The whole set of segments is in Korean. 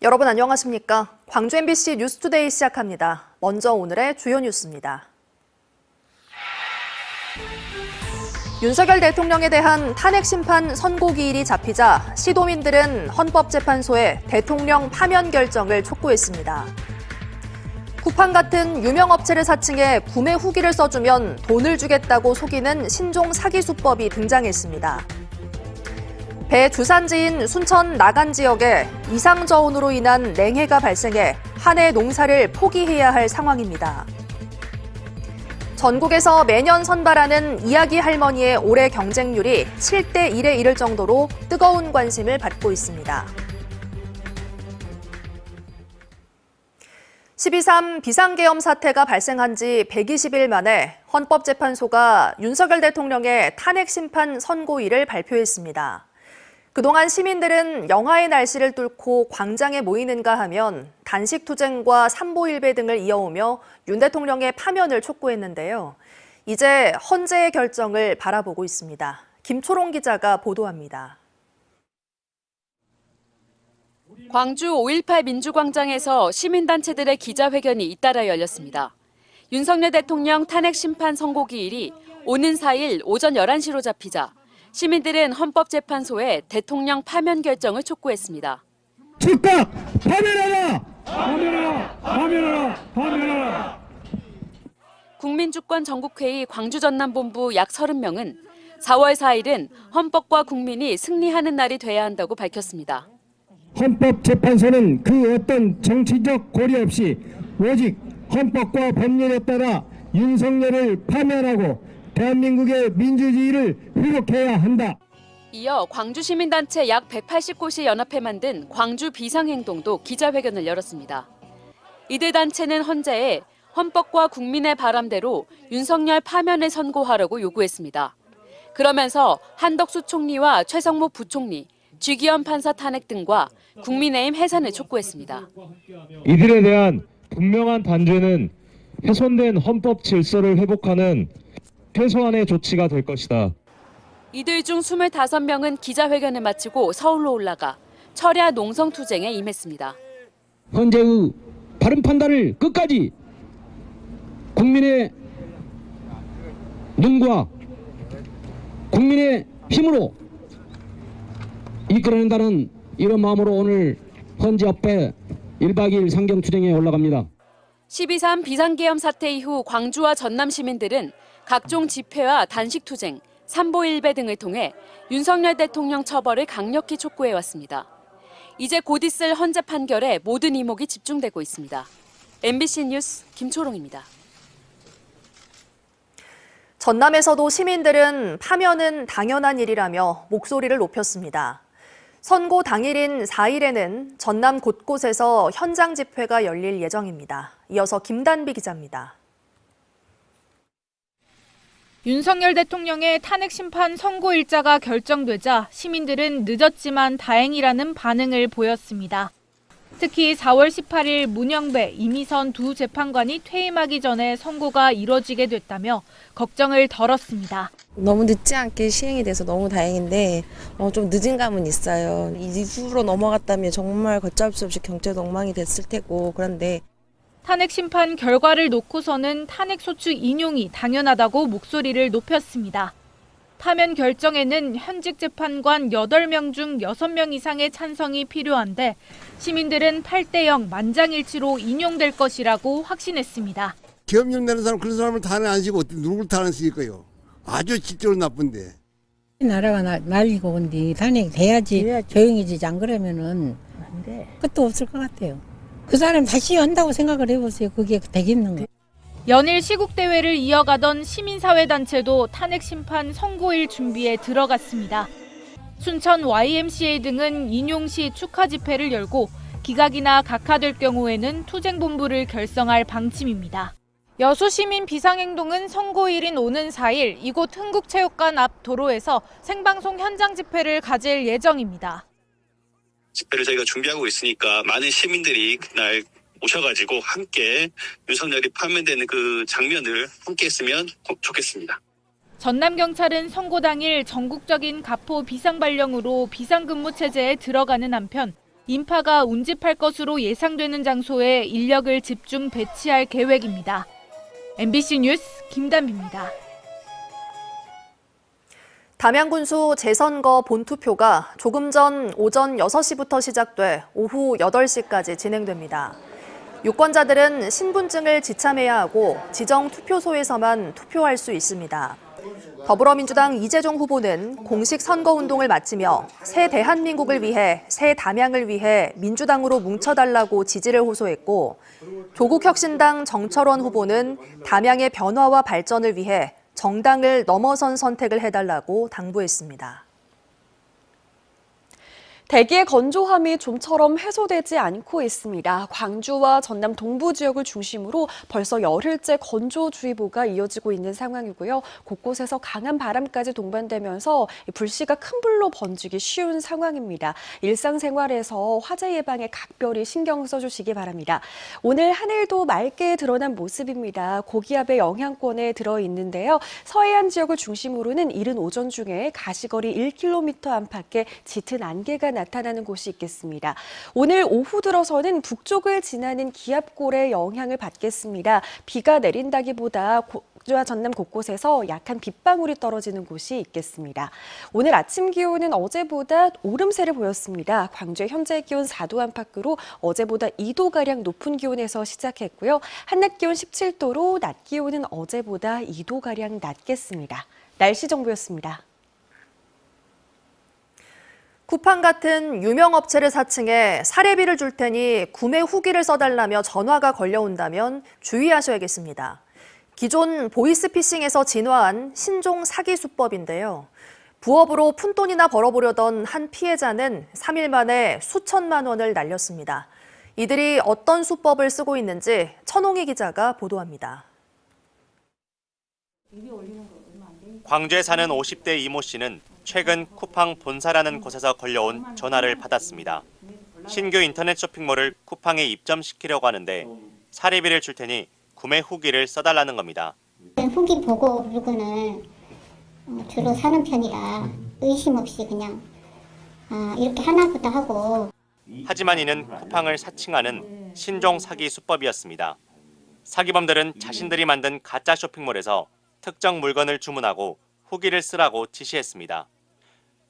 여러분 안녕하십니까? 광주 MBC 뉴스투데이 시작합니다. 먼저 오늘의 주요 뉴스입니다. 윤석열 대통령에 대한 탄핵 심판 선고 기일이 잡히자 시도민들은 헌법재판소에 대통령 파면 결정을 촉구했습니다. 쿠팡 같은 유명 업체를 사칭해 구매 후기를 써주면 돈을 주겠다고 속이는 신종 사기 수법이 등장했습니다. 배 주산지인 순천 나간 지역에 이상저온으로 인한 냉해가 발생해 한 해 농사를 포기해야 할 상황입니다. 전국에서 매년 선발하는 이야기 할머니의 올해 경쟁률이 7대 1에 이를 정도로 뜨거운 관심을 받고 있습니다. 12.3 비상계엄 사태가 발생한 지 120일 만에 헌법재판소가 윤석열 대통령의 탄핵 심판 선고일을 발표했습니다. 그동안 시민들은 영하의 날씨를 뚫고 광장에 모이는가 하면 단식투쟁과 삼보일배 등을 이어오며 윤 대통령의 파면을 촉구했는데요. 이제 헌재의 결정을 바라보고 있습니다. 김초롱 기자가 보도합니다. 광주 5.18 민주광장에서 시민단체들의 기자회견이 잇따라 열렸습니다. 윤석열 대통령 탄핵 심판 선고 기일이 오는 4일 오전 11시로 잡히자 시민들은 헌법재판소에 대통령 파면 결정을 촉구했습니다. 즉각 파면하라! 파면하라! 파면하라! 파면하라! 국민주권 전국회의 광주전남본부 약 30명은 4월 4일은 헌법과 국민이 승리하는 날이 돼야 한다고 밝혔습니다. 헌법재판소는 그 어떤 정치적 고려 없이 오직 헌법과 법률에 따라 윤석열을 파면하고 대한민국의 민주주의를 회복해야 한다. 이어 광주시민단체 약 180곳이 연합해 만든 광주 비상행동도 기자회견을 열었습니다. 이들 단체는 헌재에 헌법과 국민의 바람대로 윤석열 파면을 선고하라고 요구했습니다. 그러면서 한덕수 총리와 최성모 부총리, 쥐기현 판사 탄핵 등과 국민의힘 해산을 촉구했습니다. 이들에 대한 분명한 단죄는 훼손된 헌법 질서를 회복하는 최소한의 조치가 될 것이다. 이들 중 25명은 기자회견을 마치고 서울로 올라가 철야 농성투쟁에 임했습니다. 헌재의 바른 판단을 끝까지 국민의 눈과 국민의 힘으로 이끌어낸다는 이런 마음으로 오늘 헌재 앞에 1박 2일 상경투쟁에 올라갑니다. 12.3 비상계엄 사태 이후 광주와 전남 시민들은 각종 집회와 단식투쟁, 삼보일배 등을 통해 윤석열 대통령 처벌을 강력히 촉구해왔습니다. 이제 곧 있을 헌재 판결에 모든 이목이 집중되고 있습니다. MBC 뉴스 김초롱입니다. 전남에서도 시민들은 파면은 당연한 일이라며 목소리를 높였습니다. 선고 당일인 4일에는 전남 곳곳에서 현장 집회가 열릴 예정입니다. 이어서 김단비 기자입니다. 윤석열 대통령의 탄핵 심판 선고일자가 결정되자 시민들은 늦었지만 다행이라는 반응을 보였습니다. 특히 4월 18일 문영배, 이미선 두 재판관이 퇴임하기 전에 선고가 이뤄지게 됐다며 걱정을 덜었습니다. 너무 늦지 않게 시행이 돼서 너무 다행인데 좀 늦은 감은 있어요. 이후로 넘어갔다면 정말 걷잡을 수 없이 경제도 엉망이 됐을 테고 그런데 탄핵 심판 결과를 놓고서는 탄핵소추 인용이 당연하다고 목소리를 높였습니다. 파면 결정에는 현직 재판관 8명 중 6명 이상의 찬성이 필요한데 시민들은 8대0 만장일치로 인용될 것이라고 확신했습니다. 계엄령 내는 사람 그런 사람을 탄핵 안 시고 누굴 탄핵시킬 거예요. 아주 질적으로 나쁜데. 나라가 날리고 온디 탄핵 돼야지 조용해지지 안 그러면은 안 돼. 끝도 없을 것 같아요. 그 사람 다시 한다고 생각을 해보세요. 그게 되겠는 거. 연일 시국대회를 이어가던 시민사회단체도 탄핵 심판 선고일 준비에 들어갔습니다. 순천 YMCA 등은 인용 시 축하 집회를 열고 기각이나 각하될 경우에는 투쟁본부를 결성할 방침입니다. 여수시민 비상행동은 선고일인 오는 4일 이곳 흥국체육관 앞 도로에서 생방송 현장 집회를 가질 예정입니다. 집회를 저희가 준비하고 있으니까 많은 시민들이 그날 오셔가지고 함께 윤석열이 파면되는 그 장면을 함께 했으면 좋겠습니다. 전남경찰은 선고 당일 전국적인 가포 비상발령으로 비상근무 체제에 들어가는 한편 인파가 운집할 것으로 예상되는 장소에 인력을 집중 배치할 계획입니다. MBC 뉴스 김담비입니다. 담양군수 재선거 본투표가 조금 전 오전 6시부터 시작돼 오후 8시까지 진행됩니다. 유권자들은 신분증을 지참해야 하고 지정 투표소에서만 투표할 수 있습니다. 더불어민주당 이재종 후보는 공식 선거운동을 마치며 새 대한민국을 위해, 새 담양을 위해 민주당으로 뭉쳐달라고 지지를 호소했고, 조국혁신당 정철원 후보는 담양의 변화와 발전을 위해 정당을 넘어선 선택을 해달라고 당부했습니다. 대기의 건조함이 좀처럼 해소되지 않고 있습니다. 광주와 전남 동부 지역을 중심으로 벌써 열흘째 건조주의보가 이어지고 있는 상황이고요. 곳곳에서 강한 바람까지 동반되면서 불씨가 큰 불로 번지기 쉬운 상황입니다. 일상생활에서 화재 예방에 각별히 신경 써주시기 바랍니다. 오늘 하늘도 맑게 드러난 모습입니다. 고기압의 영향권에 들어있는데요. 서해안 지역을 중심으로는 이른 오전 중에 가시거리 1km 안팎에 짙은 안개가 나타나는 곳이 있겠습니다. 오늘 오후 들어서는 북쪽을 지나는 기압골의 영향을 받겠습니다. 비가 내린다기보다 광주와 전남 곳곳에서 약한 빗방울이 떨어지는 곳이 있겠습니다. 오늘 아침 기온은 어제보다 오름세를 보였습니다. 광주의 현재 기온 4도 안팎으로 어제보다 2도가량 높은 기온에서 시작했고요. 한낮 기온 17도로 낮 기온은 어제보다 2도가량 낮겠습니다. 날씨 정보였습니다. 쿠팡 같은 유명 업체를 사칭해 사례비를 줄 테니 구매 후기를 써달라며 전화가 걸려온다면 주의하셔야겠습니다. 기존 보이스피싱에서 진화한 신종 사기 수법인데요. 부업으로 푼돈이나 벌어보려던 한 피해자는 3일 만에 수천만 원을 날렸습니다. 이들이 어떤 수법을 쓰고 있는지 천홍희 기자가 보도합니다. 광주에 사는 50대 이모 씨는 최근 쿠팡 본사라는 곳에서 걸려온 전화를 받았습니다. 신규 인터넷 쇼핑몰을 쿠팡에 입점시키려고 하는데 사례비를 줄 테니 구매 후기를 써달라는 겁니다. 후기 보고 물건을 주로 사는 편이라 의심 없이 그냥 이렇게 하나보다 하고. 하지만 이는 쿠팡을 사칭하는 신종 사기 수법이었습니다. 사기범들은 자신들이 만든 가짜 쇼핑몰에서 특정 물건을 주문하고 후기를 쓰라고 지시했습니다.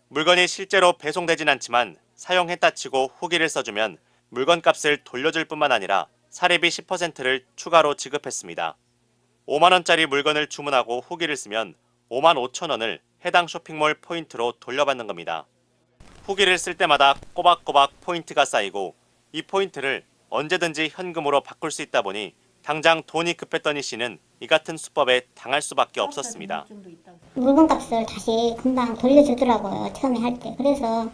물건이 실제로 배송되진 않지만 사용했다 치고 후기를 써주면 물건값을 돌려줄 뿐만 아니라 사례비 10%를 추가로 지급했습니다. 5만 원짜리 물건을 주문하고 후기를 쓰면 5만 5천 원을 해당 쇼핑몰 포인트로 돌려받는 겁니다. 후기를 쓸 때마다 꼬박꼬박 포인트가 쌓이고 이 포인트를 언제든지 현금으로 바꿀 수 있다 보니 당장 돈이 급했던 이 씨는 이 같은 수법에 당할 수밖에 없었습니다. 물건값을 다시 금방 돌려주더라고요. 처음에 할 때. 그래서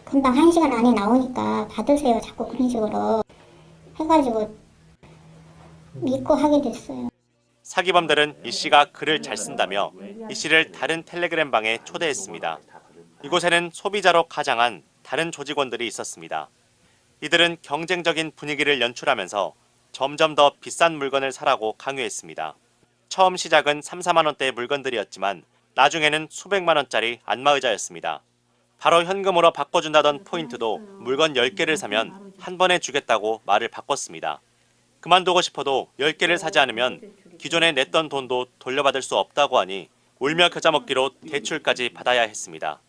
금방 1시간 안에 나오니까 받으세요. 자꾸 그런 식으로 해가지고 믿고 하게 됐어요. 사기범들은 이 씨가 글을 잘 쓴다며 이 씨를 다른 텔레그램 방에 초대했습니다. 이곳에는 소비자로 가장한 다른 조직원들이 있었습니다. 이들은 경쟁적인 분위기를 연출하면서 점점 더 비싼 물건을 사라고 강요했습니다. 처음 시작은 3, 4만 원대의 물건들이었지만 나중에는 수백만 원짜리 안마의자였습니다. 바로 현금으로 바꿔준다던 포인트도 물건 10개를 사면 한 번에 주겠다고 말을 바꿨습니다. 그만두고 싶어도 10개를 사지 않으면 기존에 냈던 돈도 돌려받을 수 없다고 하니 울며 겨자 먹기로 대출까지 받아야 했습니다.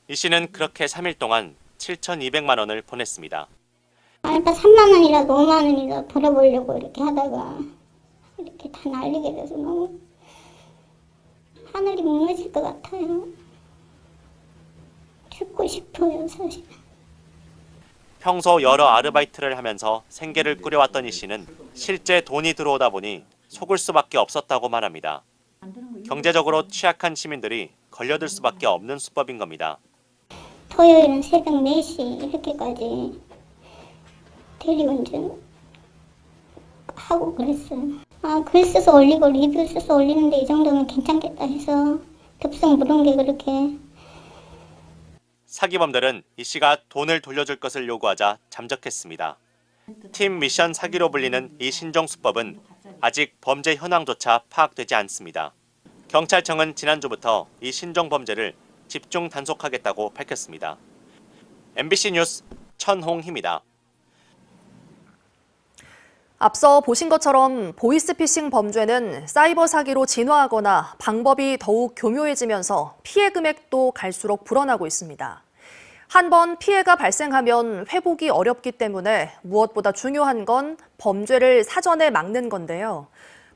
이 씨는 그렇게 3일 동안 7,200만 원을 보냈습니다. 그러니까 3만 원이라도 5만 원이라도 벌어보려고 이렇게 하다가 이렇게 다 날리게 돼서 너무 하늘이 무너질 것 같아요. 죽고 싶어요, 사실. 평소 여러 아르바이트를 하면서 생계를 꾸려왔던 이 씨는 실제 돈이 들어오다 보니 속을 수밖에 없었다고 말합니다. 경제적으로 취약한 시민들이 걸려들 수밖에 없는 수법인 겁니다. 토요일은 새벽 4시 이렇게까지 대리운전 하고 그랬어요. 글 써서 올리고 리뷰 써서 올리는데 이 정도면 괜찮겠다 해서 급성 물은 게 그렇게. 사기범들은 이 씨가 돈을 돌려줄 것을 요구하자 잠적했습니다. 팀 미션 사기로 불리는 이 신종 수법은 아직 범죄 현황조차 파악되지 않습니다. 경찰청은 지난주부터 이 신종 범죄를 집중 단속하겠다고 밝혔습니다. MBC 뉴스 천홍희입니다. 앞서 보신 것처럼 보이스피싱 범죄는 사이버 사기로 진화하거나 방법이 더욱 교묘해지면서 피해 금액도 갈수록 불어나고 있습니다. 한 번 피해가 발생하면 회복이 어렵기 때문에 무엇보다 중요한 건 범죄를 사전에 막는 건데요.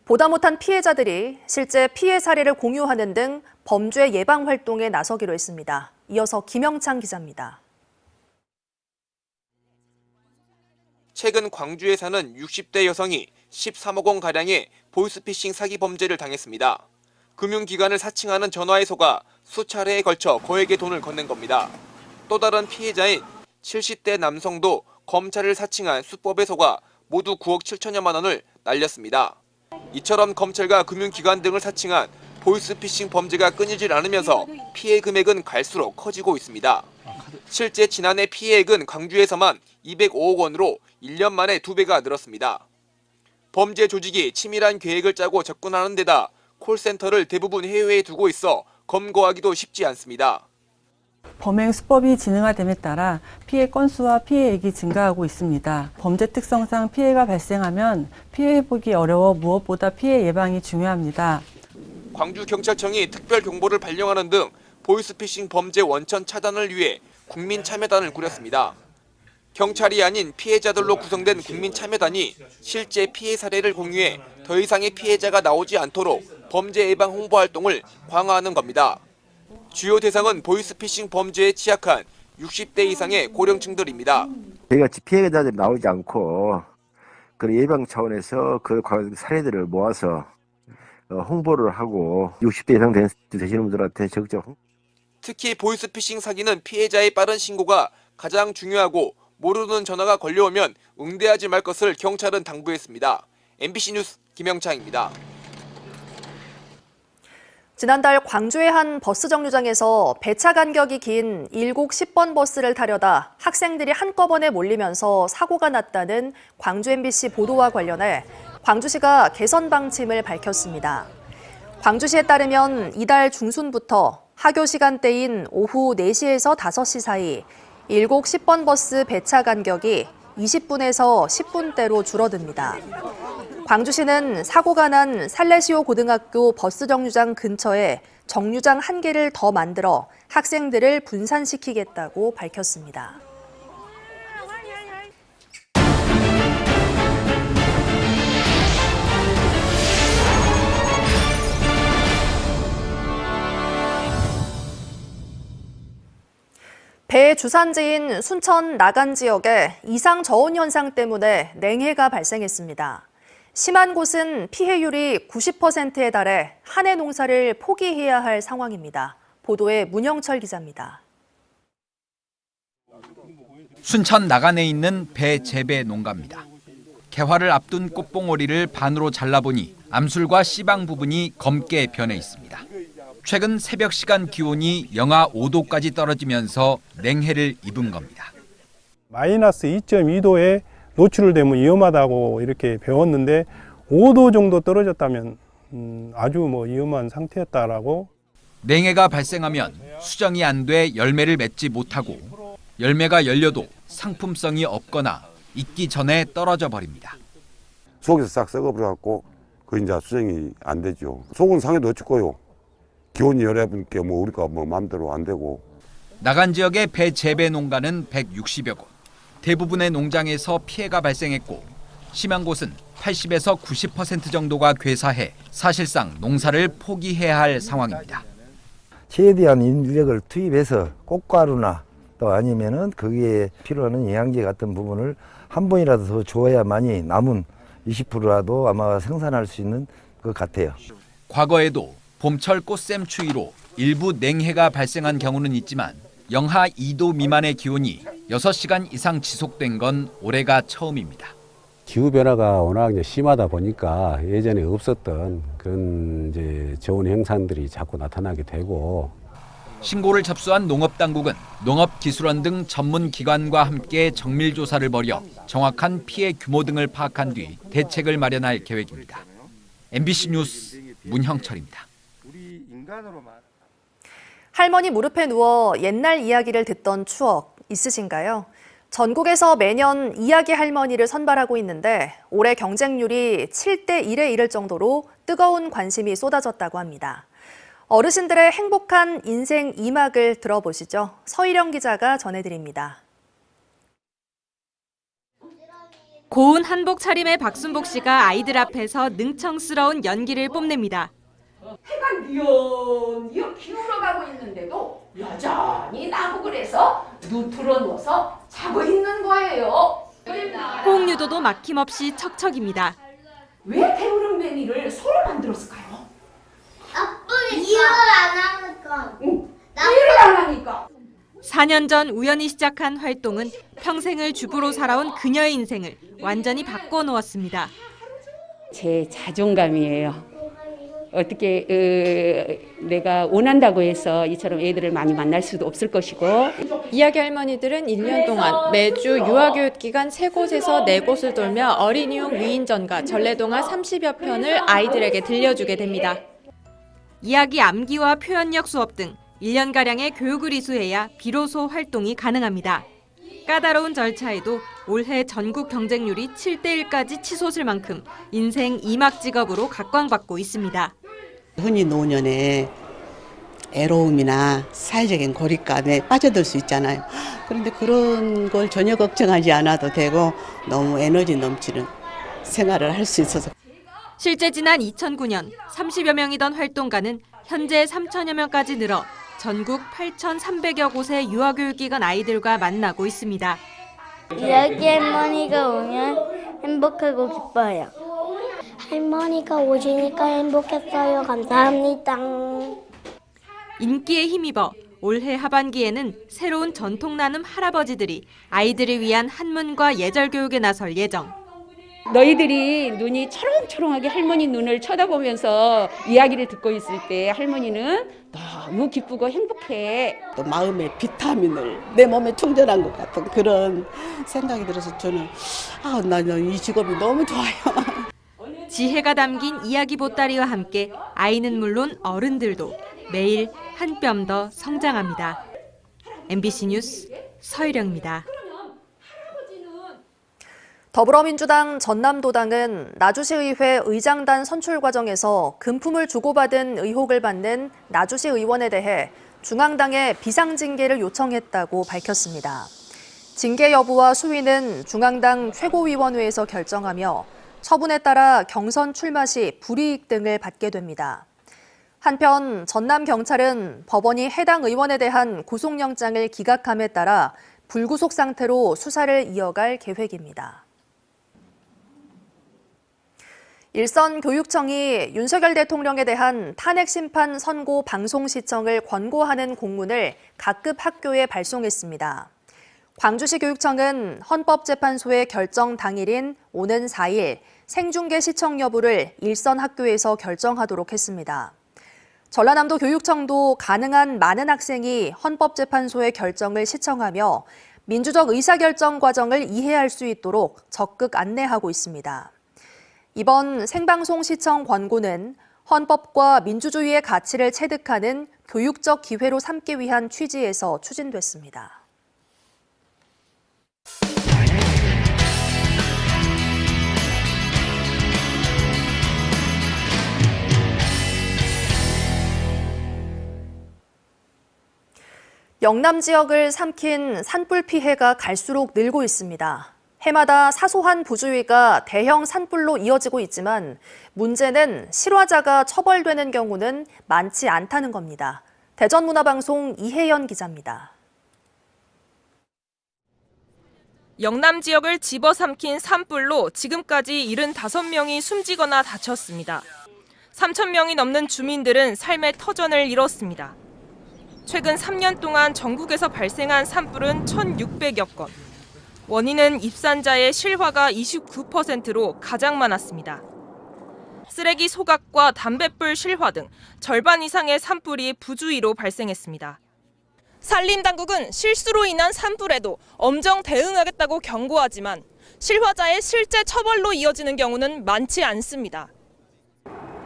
보다 못한 피해자들이 실제 피해 사례를 공유하는 등 범죄 예방 활동에 나서기로 했습니다. 이어서 김영창 기자입니다. 최근 광주에 사는 60대 여성이 13억 원가량의 보이스피싱 사기 범죄를 당했습니다. 금융기관을 사칭하는 전화에 속아 수차례에 걸쳐 거액의 돈을 건넨 겁니다. 또 다른 피해자인 70대 남성도 검찰을 사칭한 수법에 속아 모두 9억 7천여만 원을 날렸습니다. 이처럼 검찰과 금융기관 등을 사칭한 보이스피싱 범죄가 끊이질 않으면서 피해 금액은 갈수록 커지고 있습니다. 실제 지난해 피해액은 광주에서만 205억 원으로 1년 만에 2배가 늘었습니다. 범죄 조직이 치밀한 계획을 짜고 접근하는 데다 콜센터를 대부분 해외에 두고 있어 검거하기도 쉽지 않습니다. 범행 수법이 진행됨에 따라 피해 건수와 피해액이 증가하고 있습니다. 범죄 특성상 피해가 발생하면 피해 회복이 어려워 무엇보다 피해 예방이 중요합니다. 광주경찰청이 특별 경보를 발령하는 등 보이스피싱 범죄 원천 차단을 위해 국민참여단을 꾸렸습니다. 경찰이 아닌 피해자들로 구성된 국민참여단이 실제 피해 사례를 공유해 더 이상의 피해자가 나오지 않도록 범죄 예방 홍보 활동을 강화하는 겁니다. 주요 대상은 보이스피싱 범죄에 취약한 60대 이상의 고령층들입니다. 저희같이 피해자들이 나오지 않고 그 예방 차원에서 그 사례들을 모아서 홍보를 하고 60대 이상 되시는 분들한테 적극. 특히 보이스피싱 사기는 피해자의 빠른 신고가 가장 중요하고 모르는 전화가 걸려오면 응대하지 말 것을 경찰은 당부했습니다. MBC 뉴스 김영창입니다. 지난달 광주의 한 버스 정류장에서 배차 간격이 긴 7, 10번 버스를 타려다 학생들이 한꺼번에 몰리면서 사고가 났다는 광주 MBC 보도와 관련해 광주시가 개선 방침을 밝혔습니다. 광주시에 따르면 이달 중순부터 하교 시간대인 오후 4시에서 5시 사이 7, 10번 버스 배차 간격이 20분에서 10분대로 줄어듭니다. 광주시는 사고가 난 살레시오 고등학교 버스 정류장 근처에 정류장 1개를 더 만들어 학생들을 분산시키겠다고 밝혔습니다. 배 주산지인 순천 나간 지역에 이상 저온 현상 때문에 냉해가 발생했습니다. 심한 곳은 피해율이 90%에 달해 한 해 농사를 포기해야 할 상황입니다. 보도에 문영철 기자입니다. 순천 나간에 있는 배 재배 농가입니다. 개화를 앞둔 꽃봉오리를 반으로 잘라보니 암술과 씨방 부분이 검게 변해 있습니다. 최근 새벽 시간 기온이 영하 5도까지 떨어지면서 냉해를 입은 겁니다. 마이너스 2.2도에 노출되면 위험하다고 이렇게 배웠는데 5도 정도 떨어졌다면 아주 위험한 상태였다라고. 냉해가 발생하면 수정이 안 돼 열매를 맺지 못하고 열매가 열려도 상품성이 없거나 익기 전에 떨어져 버립니다. 속에서 싹 썩어버려갖고 그 이제 수정이 안 되죠. 속은 상해도 어쩌고요. 기온이 열해보니까 우리가 마음대로 안 되고. 나간 지역의 배 재배 농가는 160여 곳. 대부분의 농장에서 피해가 발생했고 심한 곳은 80에서 90% 정도가 괴사해 사실상 농사를 포기해야 할 상황입니다. 최대한 인력을 투입해서 꽃가루나 또 아니면은 거기에 필요한 영양제 같은 부분을 한 번이라도 더 줘야만이 남은 20%라도 아마 생산할 수 있는 것 같아요. 과거에도 봄철 꽃샘 추위로 일부 냉해가 발생한 경우는 있지만 영하 2도 미만의 기온이 6시간 이상 지속된 건 올해가 처음입니다. 기후변화가 워낙 심하다 보니까 예전에 없었던 그런 저온 현상들이 자꾸 나타나게 되고. 신고를 접수한 농업당국은 농업기술원 등 전문 기관과 함께 정밀조사를 벌여 정확한 피해 규모 등을 파악한 뒤 대책을 마련할 계획입니다. MBC 뉴스 문형철입니다. 할머니 무릎에 누워 옛날 이야기를 듣던 추억 있으신가요? 전국에서 매년 이야기 할머니를 선발하고 있는데 올해 경쟁률이 7대 1에 이를 정도로 뜨거운 관심이 쏟아졌다고 합니다. 어르신들의 행복한 인생 2막을 들어보시죠. 서희령 기자가 전해드립니다. 고운 한복 차림의 박순복 씨가 아이들 앞에서 능청스러운 연기를 뽐냅니다. 해가 뉘엿뉘엿 기울어가고 있는데도 여전히 나보고 그래서 누트로 누워서 자고 있는 거예요. 호응유도도 막힘없이 척척입니다. 왜 게으른 매니를 소로 만들었을까요? 일을 안 하니까. 일을 안 하니까. 4년 전 우연히 시작한 활동은 평생을 주부로 살아온 그녀의 인생을 완전히 바꿔놓았습니다. 제 자존감이에요. 어떻게 내가 원한다고 해서 이처럼 애들을 많이 만날 수도 없을 것이고. 이야기 할머니들은 1년 동안 매주 유아교육 기관 3곳에서 4곳을 돌며 어린이용 위인전과 전래동화 30여 편을 아이들에게 들려주게 됩니다. 이야기 암기와 표현력 수업 등 1년가량의 교육을 이수해야 비로소 활동이 가능합니다. 까다로운 절차에도 올해 전국 경쟁률이 7대 1까지 치솟을 만큼 인생 2막 직업으로 각광받고 있습니다. 흔히 노년에 애로움이나 사회적인 고립감에 빠져들 수 있잖아요. 그런데 그런 걸 전혀 걱정하지 않아도 되고 너무 에너지 넘치는 생활을 할 수 있어서. 실제 지난 2009년 30여 명이던 활동가는 현재 3천여 명까지 늘어 전국 8,300여 곳의 유아교육기관 아이들과 만나고 있습니다. 이야기 할머니가 오면 행복하고 기뻐요. 할머니가 오시니까 행복했어요. 감사합니다. 인기에 힘입어 올해 하반기에는 새로운 전통 나눔 할아버지들이 아이들을 위한 한문과 예절 교육에 나설 예정. 너희들이 눈이 초롱초롱하게 할머니 눈을 쳐다보면서 이야기를 듣고 있을 때 할머니는 너무 기쁘고 행복해. 또 마음의 비타민을 내 몸에 충전한 것 같은 그런 생각이 들어서 저는 나 이 직업이 너무 좋아요. 지혜가 담긴 이야기 보따리와 함께 아이는 물론 어른들도 매일 한 뼘 더 성장합니다. MBC 뉴스 서희령입니다. 더불어민주당 전남도당은 나주시의회 의장단 선출 과정에서 금품을 주고받은 의혹을 받는 나주시 의원에 대해 중앙당에 비상징계를 요청했다고 밝혔습니다. 징계 여부와 수위는 중앙당 최고위원회에서 결정하며 처분에 따라 경선 출마 시 불이익 등을 받게 됩니다. 한편 전남경찰은 법원이 해당 의원에 대한 구속영장을 기각함에 따라 불구속 상태로 수사를 이어갈 계획입니다. 일선교육청이 윤석열 대통령에 대한 탄핵심판 선고 방송 시청을 권고하는 공문을 각급 학교에 발송했습니다. 광주시 교육청은 헌법재판소의 결정 당일인 오는 4일 생중계 시청 여부를 일선 학교에서 결정하도록 했습니다. 전라남도 교육청도 가능한 많은 학생이 헌법재판소의 결정을 시청하며 민주적 의사결정 과정을 이해할 수 있도록 적극 안내하고 있습니다. 이번 생방송 시청 권고는 헌법과 민주주의의 가치를 체득하는 교육적 기회로 삼기 위한 취지에서 추진됐습니다. 영남 지역을 삼킨 산불 피해가 갈수록 늘고 있습니다. 해마다 사소한 부주의가 대형 산불로 이어지고 있지만 문제는 실화자가 처벌되는 경우는 많지 않다는 겁니다. 대전문화방송 이혜연 기자입니다. 영남 지역을 집어삼킨 산불로 지금까지 75명이 숨지거나 다쳤습니다. 3,000명이 넘는 주민들은 삶의 터전을 잃었습니다. 최근 3년 동안 전국에서 발생한 산불은 1,600여 건. 원인은 입산자의 실화가 29%로 가장 많았습니다. 쓰레기 소각과 담뱃불 실화 등 절반 이상의 산불이 부주의로 발생했습니다. 산림당국은 실수로 인한 산불에도 엄정 대응하겠다고 경고하지만 실화자의 실제 처벌로 이어지는 경우는 많지 않습니다.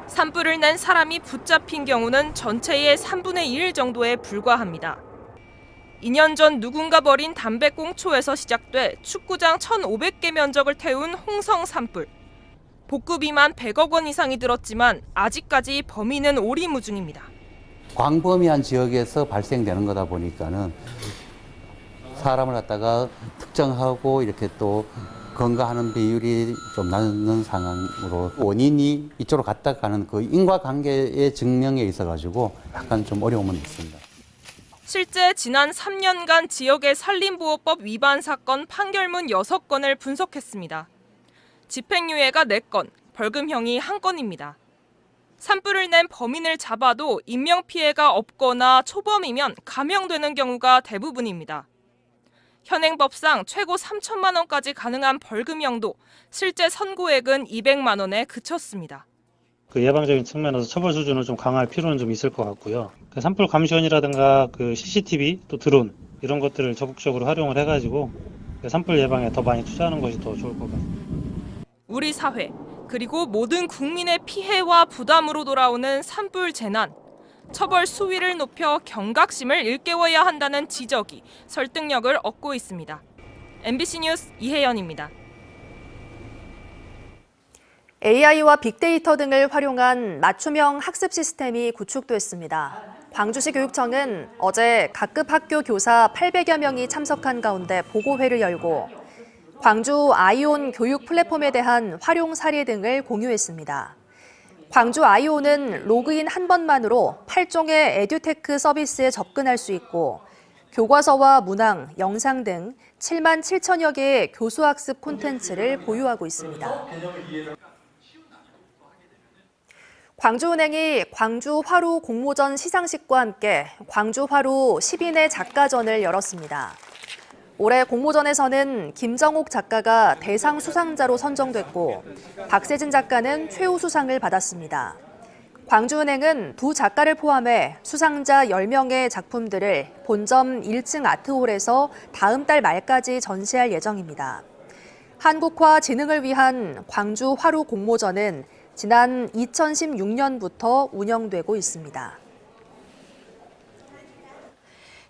산불을 낸 사람이 붙잡힌 경우는 전체의 3분의 1 정도에 불과합니다. 2년 전 누군가 버린 담배꽁초에서 시작돼 축구장 1,500개 면적을 태운 홍성 산불. 복구비만 100억 원 이상이 들었지만 아직까지 범인은 오리무중입니다. 광범위한 지역에서 발생되는 거다 보니까는 사람을 갖다가 특정하고 이렇게 또 건강하는 비율이 좀 낮는 상황으로 원인이 이쪽으로 갔다 가는 그 인과관계의 증명에 있어가지고 약간 좀 어려움은 있습니다. 실제 지난 3년간 지역의 산림보호법 위반 사건 판결문 6건을 분석했습니다. 집행유예가 4건, 벌금형이 1건입니다. 산불을 낸 범인을 잡아도 인명피해가 없거나 초범이면 감형되는 경우가 대부분입니다. 현행법상 최고 3천만 원까지 가능한 벌금형도 실제 선고액은 200만 원에 그쳤습니다. 그 예방적인 측면에서 처벌 수준을 좀 강화할 필요는 좀 있을 것 같고요. 그 산불 감시원이라든가 그 CCTV 또 드론 이런 것들을 적극적으로 활용을 해가지고 산불 예방에 더 많이 투자하는 것이 더 좋을 것 같습니다. 우리 사회 그리고 모든 국민의 피해와 부담으로 돌아오는 산불 재난. 처벌 수위를 높여 경각심을 일깨워야 한다는 지적이 설득력을 얻고 있습니다. MBC 뉴스 이혜연입니다. AI와 빅데이터 등을 활용한 맞춤형 학습 시스템이 구축됐습니다. 광주시 교육청은 어제 각급 학교 교사 800여 명이 참석한 가운데 보고회를 열고 광주 아이온 교육 플랫폼에 대한 활용 사례 등을 공유했습니다. 광주 아이온은 로그인 한 번만으로 8종의 에듀테크 서비스에 접근할 수 있고 교과서와 문항, 영상 등 7만 7천여 개의 교수학습 콘텐츠를 보유하고 있습니다. 광주은행이 광주 화루 공모전 시상식과 함께 광주 화루 10인의 작가전을 열었습니다. 올해 공모전에서는 김정옥 작가가 대상 수상자로 선정됐고 박세진 작가는 최우수상을 받았습니다. 광주은행은 두 작가를 포함해 수상자 10명의 작품들을 본점 1층 아트홀에서 다음 달 말까지 전시할 예정입니다. 한국화 진흥을 위한 광주 화루 공모전은 지난 2016년부터 운영되고 있습니다.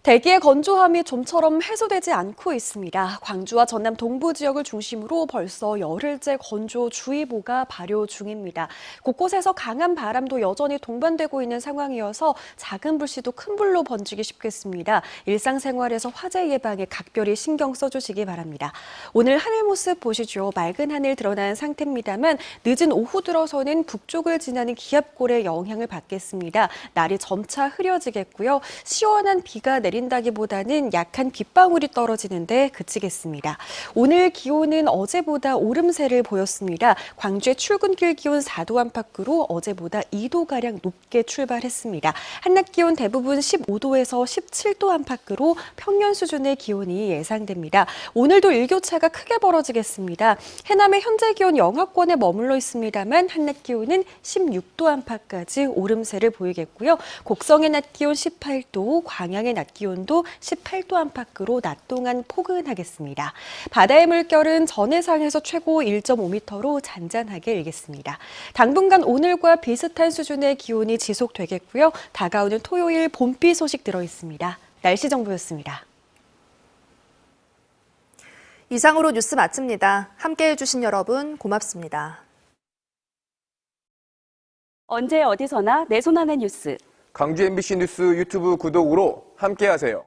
대기의 건조함이 좀처럼 해소되지 않고 있습니다. 광주와 전남 동부 지역을 중심으로 벌써 열흘째 건조주의보가 발효 중입니다. 곳곳에서 강한 바람도 여전히 동반되고 있는 상황이어서 작은 불씨도 큰 불로 번지기 쉽겠습니다. 일상생활에서 화재 예방에 각별히 신경 써주시기 바랍니다. 오늘 하늘 모습 보시죠. 맑은 하늘 드러난 상태입니다만 늦은 오후 들어서는 북쪽을 지나는 기압골의 영향을 받겠습니다. 날이 점차 흐려지겠고요. 시원한 비가 내린다기보다는 약한 빗방울이 떨어지는데 그치겠습니다. 오늘 기온은 어제보다 오름세를 보였습니다. 광주의 출근길 기온 4도 안팎으로 어제보다 2도가량 높게 출발했습니다. 한낮 기온 대부분 15도에서 17도 안팎으로 평년 수준의 기온이 예상됩니다. 오늘도 일교차가 크게 벌어지겠습니다. 해남의 현재 기온 영하권에 머물러 있습니다만 한낮 기온은 16도 안팎까지 오름세를 보이겠고요. 곡성의 낮 기온 18도, 광양의 낮 기온도 18도 안팎으로 낮 동안 포근하겠습니다. 바다의 물결은 전해상에서 최고 1.5m로 잔잔하게 일겠습니다. 당분간 오늘과 비슷한 수준의 기온이 지속되겠고요. 다가오는 토요일 봄비 소식 들어있습니다. 날씨 정보였습니다. 이상으로 뉴스 마칩니다. 함께해 주신 여러분 고맙습니다. 언제 어디서나 내 손 안의 뉴스. 광주 MBC 뉴스 유튜브 구독으로 함께하세요.